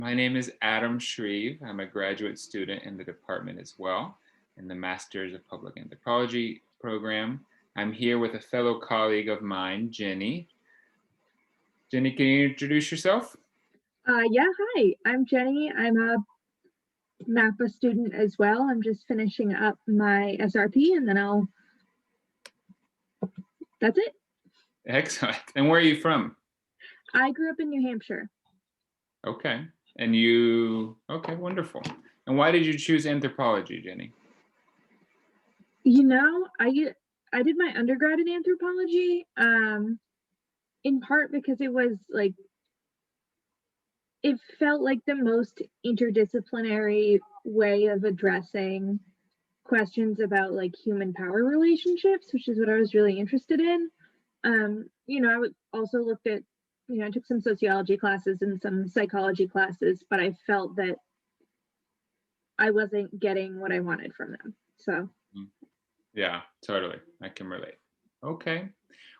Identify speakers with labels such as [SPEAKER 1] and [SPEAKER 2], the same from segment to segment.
[SPEAKER 1] My name is Adam Shreve. I'm a graduate student in the department as well, in the Masters of Public Anthropology program. I'm here with a fellow colleague of mine, Jenny. Jenny, can you introduce yourself?
[SPEAKER 2] Yeah, hi, I'm Jenny. I'm a MAPA student as well. I'm just finishing up my SRP and then that's it.
[SPEAKER 1] Excellent. And where are you from?
[SPEAKER 2] I grew up in New Hampshire.
[SPEAKER 1] Okay. Okay, wonderful. And why did you choose anthropology, Jenny?
[SPEAKER 2] I did my undergrad in anthropology, in part because it felt like the most interdisciplinary way of addressing questions about like human power relationships, which is what I was really interested in. Also looked at, I took some sociology classes and some psychology classes, but I felt that I wasn't getting what I wanted from them. So,
[SPEAKER 1] Yeah, totally. I can relate. Okay.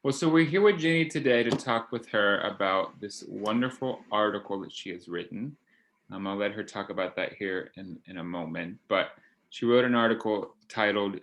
[SPEAKER 1] Well, so we're here with Jenny today to talk with her about this wonderful article that she has written. I'll let her talk about that here in a moment. But she wrote an article titled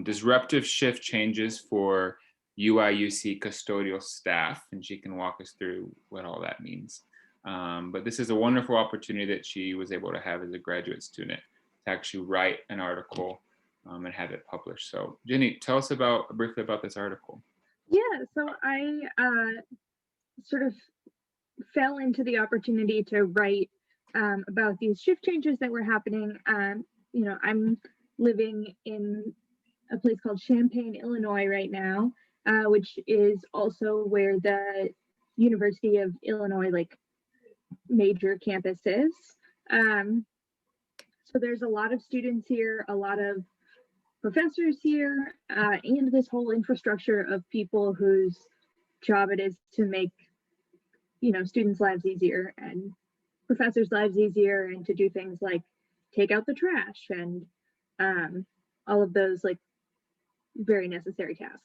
[SPEAKER 1] Disruptive Shift Changes for UIUC Custodial Staff, and she can walk us through what all that means. But this is a wonderful opportunity that she was able to have as a graduate student to actually write an article and have it published. So Jenny, tell us briefly about this article.
[SPEAKER 2] yeah, so I sort of fell into the opportunity to write about these shift changes that were happening. I'm living in a place called Champaign, Illinois right now, which is also where the University of Illinois major campus is. So there's a lot of students here, a lot of professors here, and this whole infrastructure of people whose job it is to make students' lives easier and professors' lives easier, and to do things like take out the trash and all of those very necessary tasks.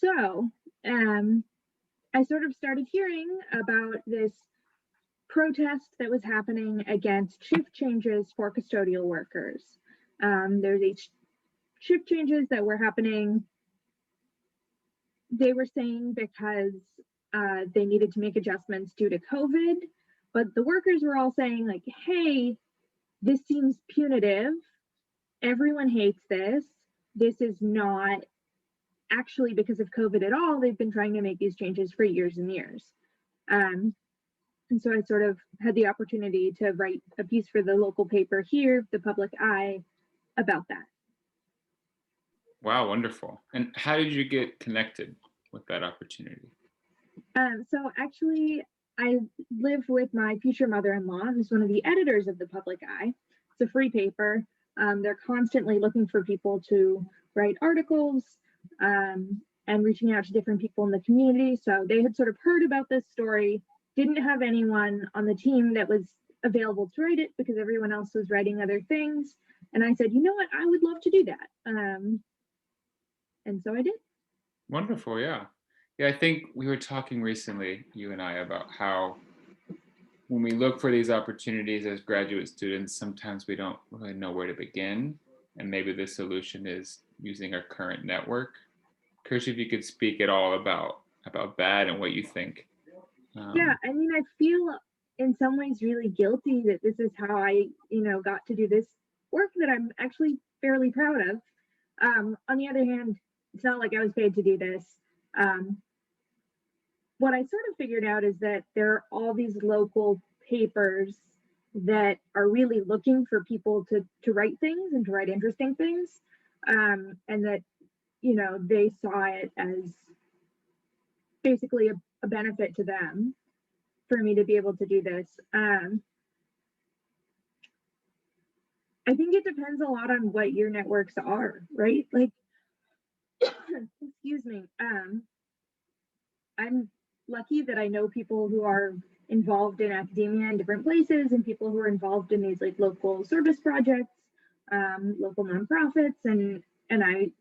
[SPEAKER 2] So I sort of started hearing about this protest that was happening against shift changes for custodial workers. There's these shift changes that were happening. They were saying because they needed to make adjustments due to COVID, but the workers were all saying hey, this seems punitive. Everyone hates this. This is not actually because of COVID at all. They've been trying to make these changes for years and years. And so I sort of had the opportunity to write a piece for the local paper here, the Public Eye, about that.
[SPEAKER 1] Wow, wonderful. And how did you get connected with that opportunity?
[SPEAKER 2] So actually, I live with my future mother-in-law, who's one of the editors of the Public Eye. It's a free paper. They're constantly looking for people to write articles and reaching out to different people in the community. So they had sort of heard about this story, didn't have anyone on the team that was available to write it because everyone else was writing other things. And I said, you know what, I would love to do that. And so I did.
[SPEAKER 1] Wonderful, yeah. Yeah, I think we were talking recently, you and I, about how when we look for these opportunities as graduate students, sometimes we don't really know where to begin. And maybe the solution is using our current network. Curious if you could speak at all about that and what you think.
[SPEAKER 2] Yeah, I mean, I feel in some ways really guilty that this is how I, got to do this work that I'm actually fairly proud of. On the other hand, it's not like I was paid to do this. What I sort of figured out is that there are all these local papers that are really looking for people to write things and to write interesting things, and that they saw it as basically a benefit to them for me to be able to do this. I think it depends a lot on what your networks are, right? Excuse me. I'm lucky that I know people who are involved in academia in different places, and people who are involved in these local service projects, local nonprofits, and I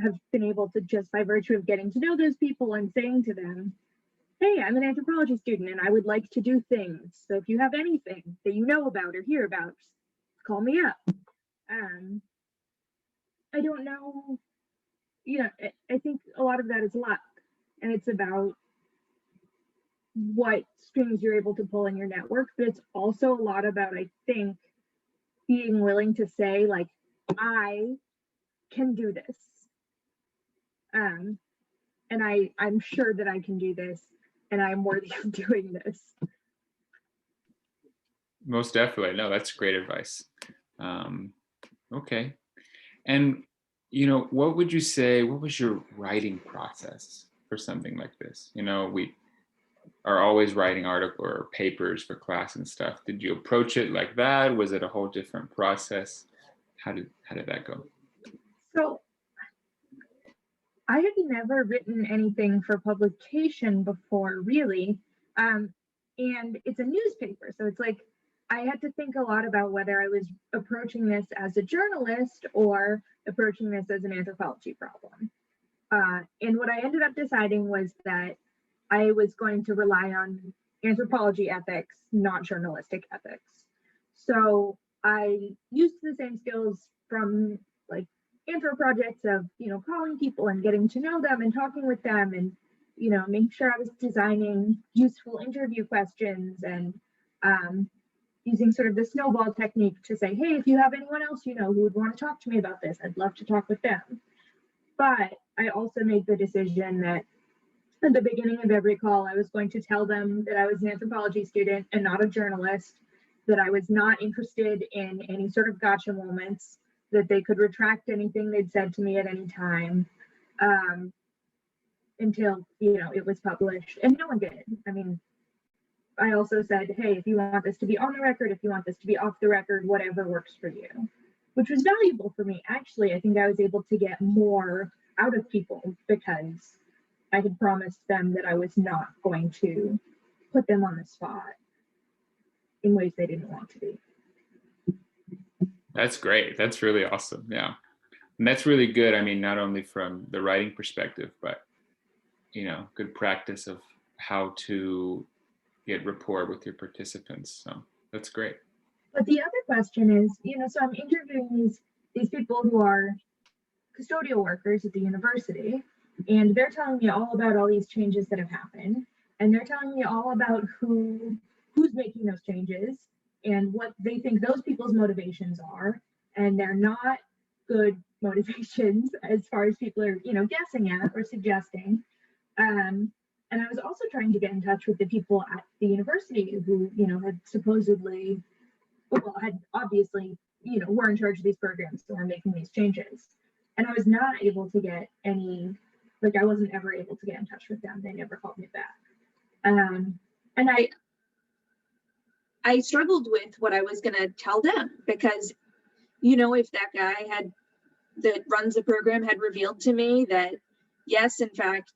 [SPEAKER 2] have been able to, just by virtue of getting to know those people and saying to them, hey, I'm an anthropology student and I would like to do things. So if you have anything that you know about or hear about, just call me up. Um, I don't know, I think a lot of that is luck, and it's about what strings you're able to pull in your network, but it's also a lot about, I think, being willing to say, like, I can do this. Um, and I'm sure that I can do this and I'm worthy of doing this.
[SPEAKER 1] Most definitely. No, that's great advice. Okay. And, what would you say, what was your writing process for something like this? We are always writing article or papers for class and stuff. Did you approach it like that? Was it a whole different process? How did that go?
[SPEAKER 2] So I had never written anything for publication before, really. And it's a newspaper. So it's like I had to think a lot about whether I was approaching this as a journalist or approaching this as an anthropology problem. And what I ended up deciding was that I was going to rely on anthropology ethics, not journalistic ethics. So I used the same skills from like anthro projects of, calling people and getting to know them and talking with them and, making sure I was designing useful interview questions and using sort of the snowball technique to say, hey, if you have anyone else, who would want to talk to me about this, I'd love to talk with them. But I also made the decision that at the beginning of every call, I was going to tell them that I was an anthropology student and not a journalist, that I was not interested in any sort of gotcha moments, that they could retract anything they'd said to me at any time until, it was published. And no one did. I mean, I also said, hey, if you want this to be on the record, if you want this to be off the record, whatever works for you, which was valuable for me. Actually, I think I was able to get more out of people because I had promised them that I was not going to put them on the spot in ways they didn't want to be.
[SPEAKER 1] That's great. That's really awesome. Yeah. And that's really good. I mean, not only from the writing perspective, but, good practice of how to get rapport with your participants. So that's great.
[SPEAKER 2] But the other question is, so I'm interviewing these people who are custodial workers at the university, and they're telling me all about all these changes that have happened, and they're telling me all about who's making those changes and what they think those people's motivations are, and they're not good motivations as far as people are guessing at or suggesting. And I was also trying to get in touch with the people at the university who had supposedly, well, had obviously were in charge of these programs and were making these changes. And I was not able to get any, like, I wasn't ever able to get in touch with them. They never called me back. And
[SPEAKER 3] I struggled with what I was going to tell them because, if that guy that runs the program had revealed to me that, yes, in fact,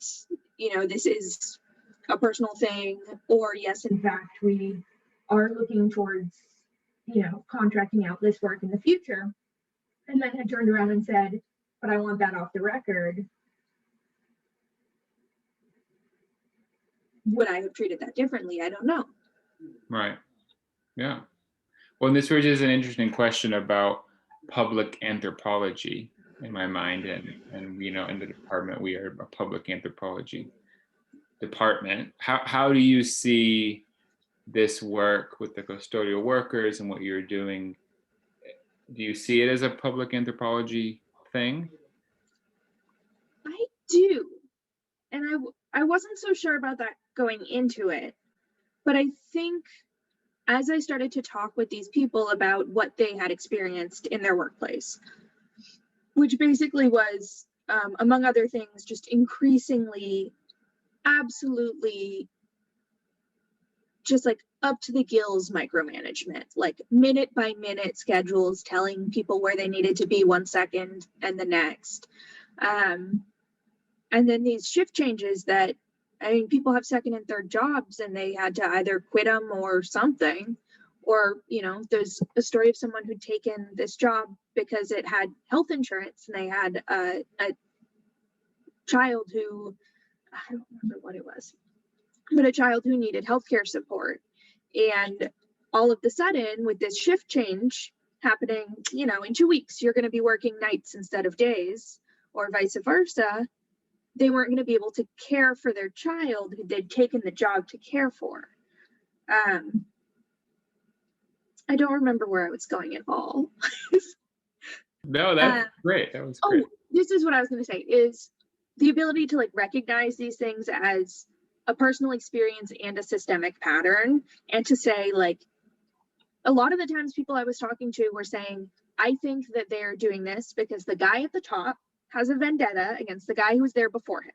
[SPEAKER 3] this is a personal thing, or yes, in fact,
[SPEAKER 2] we are looking towards, contracting out this work in the future, and then had turned around and said, but I want that off the record.
[SPEAKER 3] Would I have treated that differently? I don't know.
[SPEAKER 1] Right. Yeah. Well, this raises an interesting question about public anthropology in my mind. And in the department, we are a public anthropology department. How do you see this work with the custodial workers and what you're doing? Do you see it as a public anthropology thing?
[SPEAKER 3] I do. And I wasn't so sure about that going into it. But I think as I started to talk with these people about what they had experienced in their workplace, which basically was, among other things, just increasingly, absolutely just like up to the gills micromanagement, like minute by minute schedules telling people where they needed to be 1 second and the next. And then these shift changes that, people have second and third jobs and they had to either quit them or something. Or, there's a story of someone who'd taken this job because it had health insurance and they had a child who, I don't remember what it was. but a child who needed healthcare support. And all of the sudden, with this shift change happening, you know, in 2 weeks, you're going to be working nights instead of days, or vice versa. They weren't going to be able to care for their child who they'd taken the job to care for. I don't remember where I was going at all.
[SPEAKER 1] No, that's great. That was great.
[SPEAKER 3] Oh, this is what I was going to say, is the ability to like recognize these things as a personal experience and a systemic pattern, and to say, like, a lot of the times people I was talking to were saying, I think that they're doing this because the guy at the top has a vendetta against the guy who was there before him.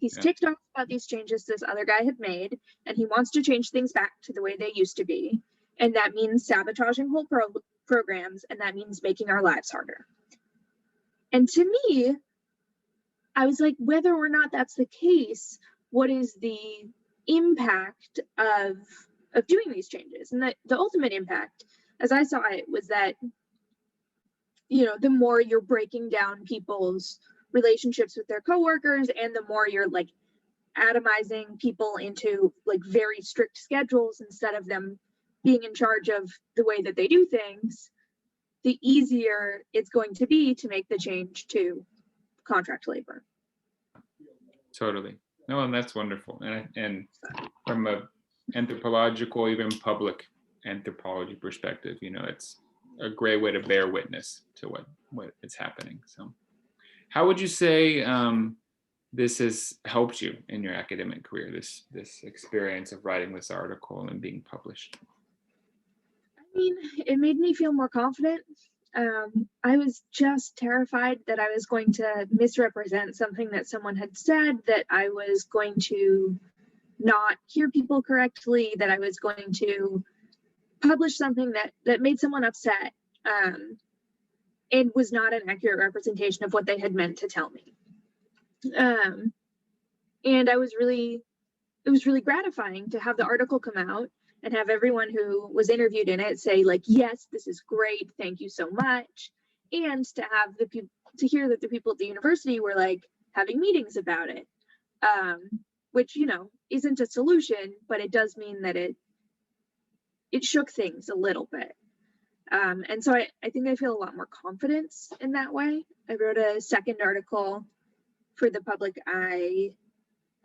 [SPEAKER 3] He's ticked off about these changes this other guy had made, and he wants to change things back to the way they used to be. And that means sabotaging whole programs, and that means making our lives harder. And to me, I was like, whether or not that's the case, what is the impact of doing these changes? And the ultimate impact, as I saw it, was that, you know, the more you're breaking down people's relationships with their coworkers, and the more you're like atomizing people into like very strict schedules instead of them being in charge of the way that they do things, the easier it's going to be to make the change to contract labor.
[SPEAKER 1] Totally. No, and that's wonderful. And from a anthropological, even public anthropology perspective, you know, it's a great way to bear witness to what is happening. So how would you say this has helped you in your academic career, this experience of writing this article and being published?
[SPEAKER 3] I mean, it made me feel more confident. I was just terrified that I was going to misrepresent something that someone had said, that I was going to not hear people correctly, that I was going to publish something that made someone upset, and was not an accurate representation of what they had meant to tell me. And it was really gratifying to have the article come out and have everyone who was interviewed in it say, like, yes, this is great, thank you so much. And to have to hear that the people at the university were like having meetings about it, which, you know, isn't a solution, but it does mean that it shook things a little bit. And so I think I feel a lot more confidence in that way. I wrote a second article for the public eye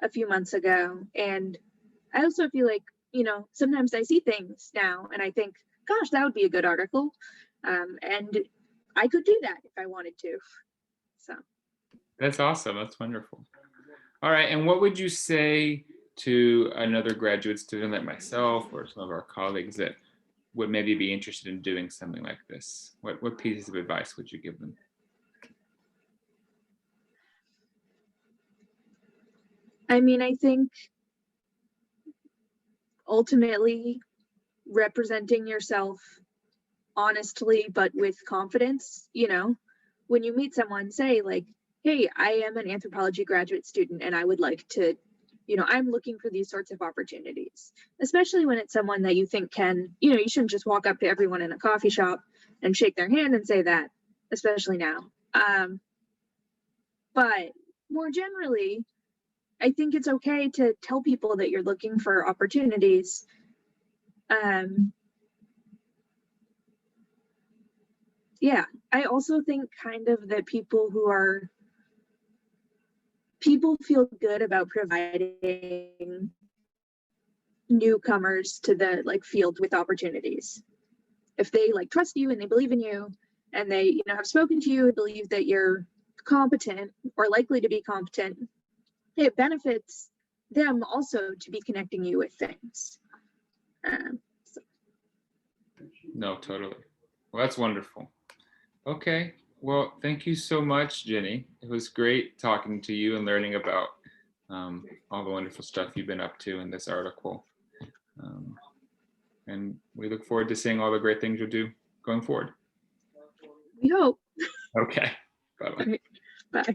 [SPEAKER 3] a few months ago, and I also feel like, you know, sometimes I see things now and I think, gosh, that would be a good article, and I could do that if I wanted to. So
[SPEAKER 1] that's awesome. That's wonderful. All right, and what would you say to another graduate student like myself or some of our colleagues that would maybe be interested in doing something like this? What pieces of advice would you give them?
[SPEAKER 3] I mean, I think ultimately representing yourself honestly, but with confidence. You know, when you meet someone, say like, hey, I am an anthropology graduate student and I would like to, you know, I'm looking for these sorts of opportunities, especially when it's someone that you think can, you know, you shouldn't just walk up to everyone in a coffee shop and shake their hand and say that, especially now. But more generally, I think it's okay to tell people that you're looking for opportunities. Yeah, I also think kind of that people feel good about providing newcomers to the like field with opportunities. If they like trust you and they believe in you and they, you know, have spoken to you and believe that you're competent or likely to be competent, it benefits them also to be connecting you with things.
[SPEAKER 1] No, totally. Well, that's wonderful. Okay. Well, thank you so much, Jenny. It was great talking to you and learning about all the wonderful stuff you've been up to in this article. And we look forward to seeing all the great things you'll do going forward.
[SPEAKER 3] We hope.
[SPEAKER 1] Okay. Bye-bye.
[SPEAKER 3] Bye.